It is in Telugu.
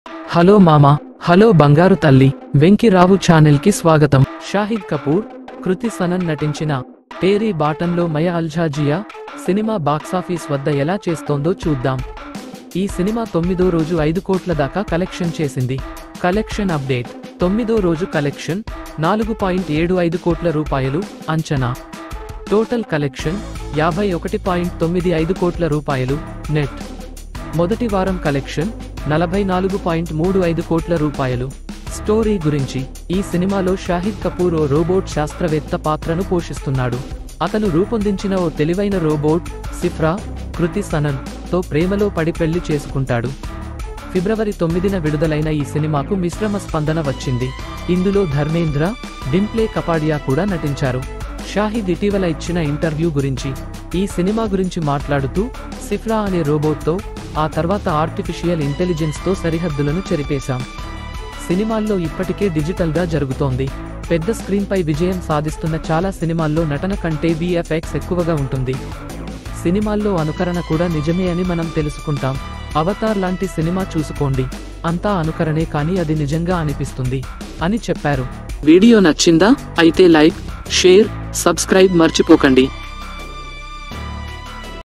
హలో మామా, హలో బంగారు తల్లి, వెంకిరావు ఛానల్ కి స్వాగతం. షాహిద్ కపూర్, కృతి సనన్ నటించిన టేరీ బాటన్లో మయ అల్జాజియా సినిమా బాక్సాఫీస్ వద్ద ఎలా చేస్తోందో చూద్దాం. ఈ సినిమా 9వ రోజు 5 కోట్ల దాకా కలెక్షన్ చేసింది. కలెక్షన్ అప్డేట్: 9వ రోజు కలెక్షన్ 4.75 కోట్ల రూపాయలు అంచనా. టోటల్ కలెక్షన్ 51.95 కోట్ల రూపాయలు నెట్. మొదటి వారం కలెక్షన్ 44.35 కోట్ల రూపాయలు. స్టోరీ గురించి: ఈ సినిమాలో షాహిద్ కపూర్ ఓ రోబోట్ శాస్త్రవేత్త పాత్రను పోషిస్తున్నాడు. అతను రూపొందించిన ఓ తెలివైన రోబోట్ సిఫ్రా కృతి సనన్ తో ప్రేమలో పడి పెళ్లి చేసుకుంటాడు. ఫిబ్రవరి 9న విడుదలైన ఈ సినిమాకు మిశ్రమ స్పందన వచ్చింది. ఇందులో ధర్మేంద్ర, డింప్లే కపాడియా కూడా నటించారు. షాహిద్ ఇటీవల ఇచ్చిన ఇంటర్వ్యూ గురించి: ఈ సినిమా గురించి మాట్లాడుతూ, సిఫ్రా అనే రోబోట్తో, ఆ తర్వాత ఆర్టిఫిషియల్ ఇంటెలిజెన్స్తో సరిహద్దులను చెరిపేశాం. సినిమాల్లో ఇప్పటికే డిజిటల్గా జరుగుతోంది. పెద్ద స్క్రీన్పై విజయం సాధిస్తున్న చాలా సినిమాల్లో నటన కంటే విఎఫ్ఎక్స్ ఎక్కువగా ఉంటుంది. సినిమాల్లో అనుకరణ కూడా నిజమే అని మనం తెలుసుకుంటాం. అవతార్ లాంటి సినిమా చూసుకోండి, అంతా అనుకరణే కానీ అది నిజంగా అనిపిస్తుంది అని చెప్పారు. వీడియో నచ్చిందా? అయితే లైక్, షేర్, సబ్స్క్రైబ్ మర్చిపోకండి.